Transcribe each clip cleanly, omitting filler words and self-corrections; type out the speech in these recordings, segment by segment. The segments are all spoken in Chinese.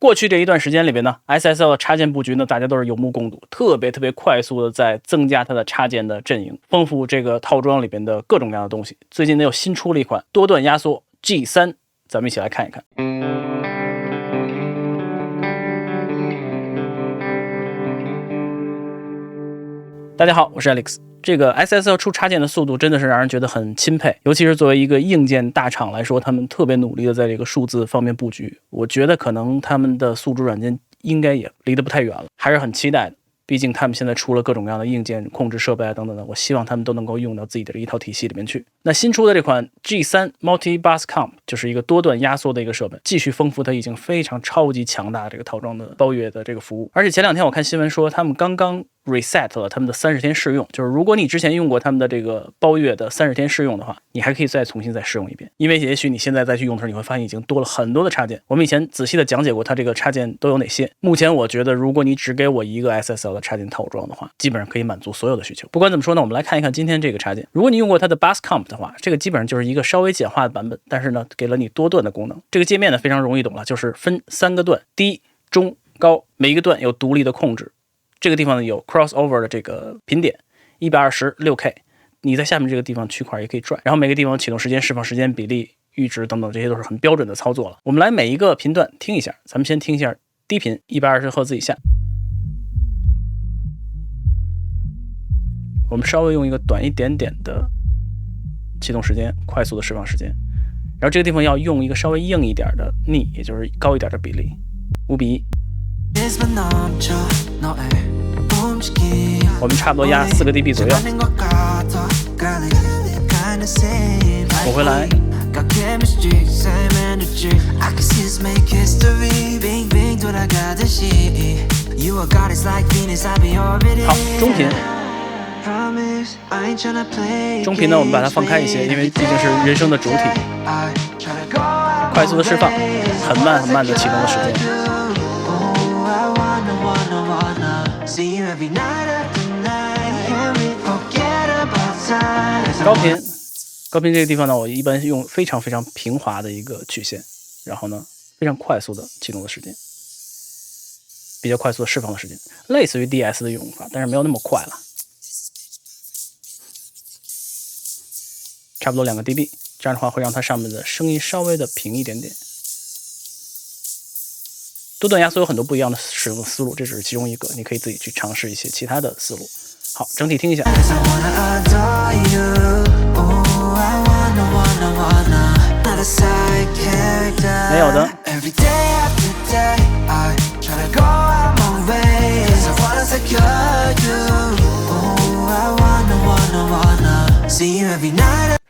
过去这一段时间里边呢 ，SSL 的插件布局呢，大家都是有目共睹，特别快速的在增加它的插件的阵营，丰富这个套装里边的各种各样的东西。最近呢又新出了一款多段压缩 G3， 咱们一起来看一看。大家好，我是 Alex。这个 SSL 出插件的速度真的是让人觉得很钦佩，尤其是作为一个硬件大厂来说，他们特别努力的在这个数字方面布局。我觉得可能他们的宿主软件应该也离得不太远了，还是很期待的。毕竟他们现在出了各种各样的硬件控制设备啊等等的，我希望他们都能够用到自己的一套体系里面去。那新出的这款 G3 Multi Bus Comp 就是一个多段压缩的一个设备，继续丰富它已经非常超级强大这个套装的包月的这个服务。而且前两天我看新闻说，他们刚刚 reset 了他们的30天试用，就是如果你之前用过他们的这个包月的30天试用的话，你还可以再重新再试用一遍。因为也许你现在再去用的时候，你会发现已经多了很多的插件。我们以前仔细的讲解过它这个插件都有哪些。目前我觉得，如果你只给我一个 SSL 的插件套装的话，基本上可以满足所有的需求。不管怎么说呢，我们来看一看今天这个插件。如果你用过它的 Bus Comp 的话，这个基本上就是一个稍微简化的版本，但是呢，给了你多段的功能。这个界面呢非常容易懂了，就是分3个段，低、中、高，每一个段有独立的控制。这个地方呢有 crossover 的这个频点，120 6K， 你在下面这个地方区块也可以转，然后每个地方启动时间、释放时间、比例、阈值等等，这些都是很标准的操作了。我们来每一个频段听一下，咱们先听一下低频120赫兹以下，我们稍微用一个短一点点的启动时间，快速的释放时间，然后这个地方要用一个稍微硬一点的逆，也就是高一点的比例，5:1。我们差不多压4个 dB 左右。我回来。好，中频。中频呢，我们把它放开一些，因为毕竟是人声的主体。快速的释放，很慢的启动的时间。高频这个地方呢，我一般用非常平滑的一个曲线，然后呢非常快速的启动的时间，比较快速的释放的时间，类似于 DS 的用法，但是没有那么快了。差不多2个 dB， 这样的话会让它上面的声音稍微的平一点点。多段压缩有很多不一样的使用思路，这只是其中一个，你可以自己去尝试一些其他的思路。好，整体听一下。没有的。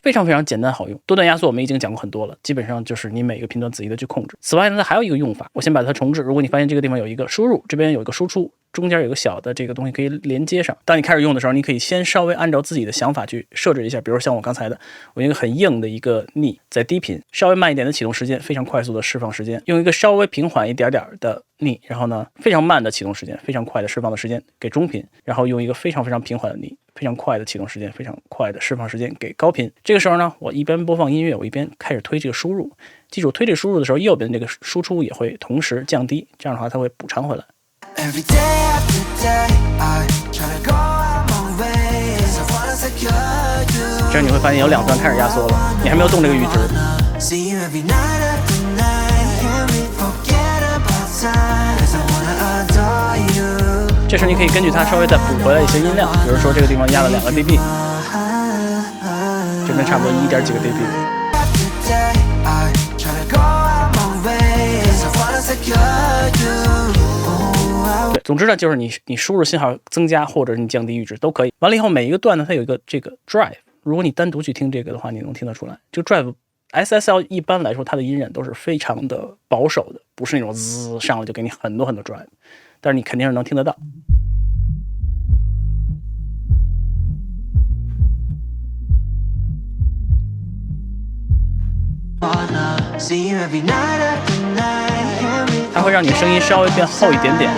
非常简单好用，多段压缩我们已经讲过很多了，基本上就是你每个频段仔细的去控制。此外呢，还有一个用法，我先把它重置。如果你发现这个地方有一个输入，这边有一个输出，中间有一个小的这个东西可以连接上。当你开始用的时候，你可以先稍微按照自己的想法去设置一下，比如像我刚才的，我用一个很硬的一个逆，在低频，稍微慢一点的启动时间，非常快速的释放时间，用一个稍微平缓一点的逆，然后呢非常慢的启动时间，非常快的释放的时间给中频，然后用一个非常平缓的逆，非常快的启动时间，非常快的释放时间给高频。这个时候呢，我一边播放音乐，我一边开始推这个输入。记住，推这个输入的时候，右边这个输出也会同时降低，这样的话它会补偿回来。这样你会发现有2段开始压缩了，你还没有动这个阈值。这时候你可以根据它稍微再补回来一些音量，比如说这个地方压了2个 dB， 这边差不多1点几个 dB。对，总之呢，就是你输入信号增加或者你降低阈值都可以。完了以后，每一个段呢，它有一个这个 drive， 如果你单独去听这个的话，你能听得出来。这个 drive SSL 一般来说，它的音染都是非常的保守的，不是那种滋上来就给你很多 drive， 但是你肯定是能听得到。它会让你声音稍微变厚一点点。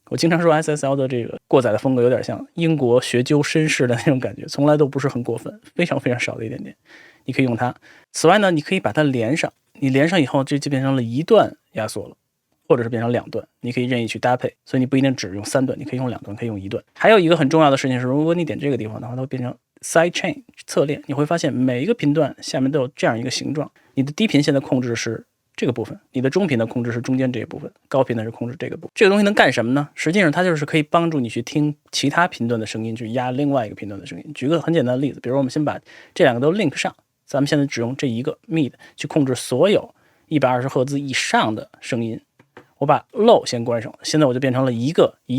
我经常说 SSL 的这个过载的风格有点像英国学究绅士的那种感觉，从来都不是很过分，非常少的一点点。你可以用它。此外呢，你可以把它连上，你连上以后，这就变成了一段压缩了，或者是变成2段，你可以任意去搭配，所以你不一定只用3段，你可以用2段，可以用1段。还有一个很重要的事情是，如果你点这个地方的话，它会变成 side chain 侧链，你会发现每一个频段下面都有这样一个形状。你的低频现在控制是这个部分，你的中频的控制是中间这一部分，高频的是控制这个部分。这个东西能干什么呢？实际上它就是可以帮助你去听其他频段的声音，去压另外一个频段的声音。举个很简单的例子，比如我们先把这2个都 link 上，咱们现在只用这一个 mid 去控制所有120赫兹以上的声音。我把 low 先关上，现在我就变成了一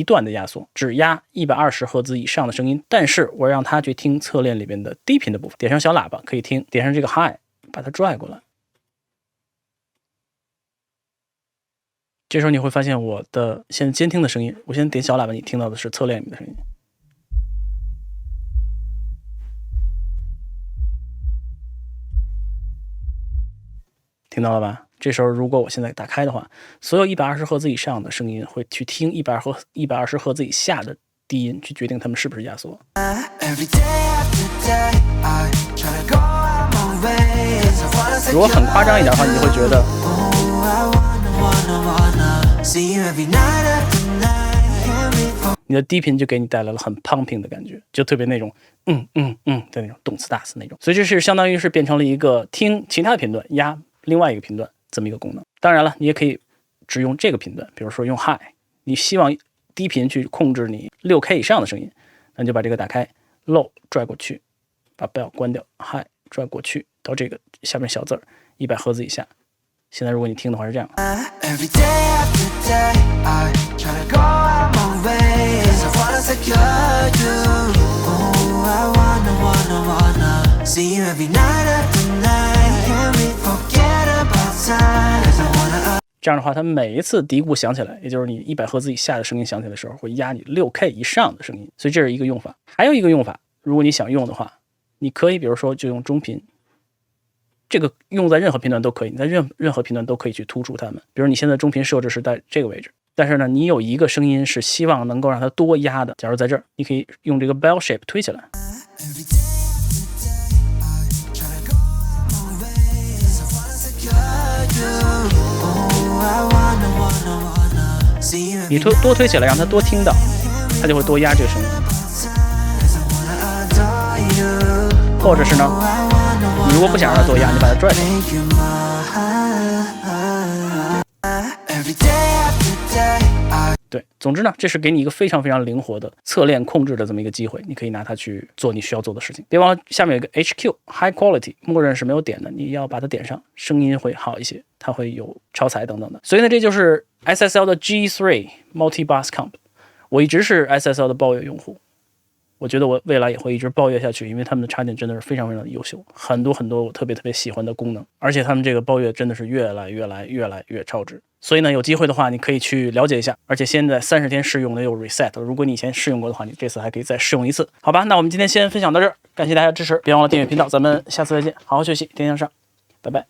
段的压缩，只压120赫兹以上的声音，但是我让它去听侧链里面的低频的部分。点上小喇叭可以听，点上这个 high 把它拽过来，这时候你会发现我的现在监听的声音，我现在点小喇叭，你听到的是侧链里面的声音。听到了吧？这时候如果我现在打开的话，所有120赫兹以上的声音会去听120赫兹以下的低音，去决定它们是不是压缩。如果很夸张一点的话，你就会觉得你的低频就给你带来了很 pumping 的感觉，就特别那种的那种动次打次那种。所以这是相当于是变成了一个听其他的频段压另外一个频段这么一个功能。当然了，你也可以只用这个频段，比如说用 high， 你希望低频去控制你 6K 以上的声音，那你就把这个打开 low 拽过去，把 bell 关掉， high 拽过去到这个下面小字100赫兹以下。现在如果你听的话是这样，这样的话，它每一次嘀咕响起来，也就是你100赫兹以下的声音响起来的时候，会压你 6K 以上的声音。所以这是一个用法。还有一个用法，如果你想用的话，你可以比如说就用中频，这个用在任何频段都可以，你在任何频段都可以去突出它们。比如你现在中频设置是在这个位置，但是呢，你有一个声音是希望能够让它多压的，假如在这儿，你可以用这个 bell shape 推起来。你多推起来，让它多听到，它就会多压这个声音。或者是呢，你如果不想让它多压，你把它拽上。对，总之呢，这是给你一个非常非常灵活的侧链控制的这么一个机会，你可以拿它去做你需要做的事情。别忘了下面有一个 HQ High Quality， 默认是没有点的，你要把它点上，声音会好一些，它会有超采等等的。所以呢，这就是 SSL 的 G3 Multi Bus Comp。我一直是 SSL 的抱怨用户，我觉得我未来也会一直抱怨下去，因为他们的插件真的是非常非常的优秀，很多我特别喜欢的功能，而且他们这个抱怨真的是越来越超值。所以呢，有机会的话，你可以去了解一下，而且现在30天试用的有 reset， 如果你以前试用过的话，你这次还可以再试用一次，好吧？那我们今天先分享到这儿，感谢大家支持，别忘了订阅频道，咱们下次再见，好好学习，天天向上，拜拜。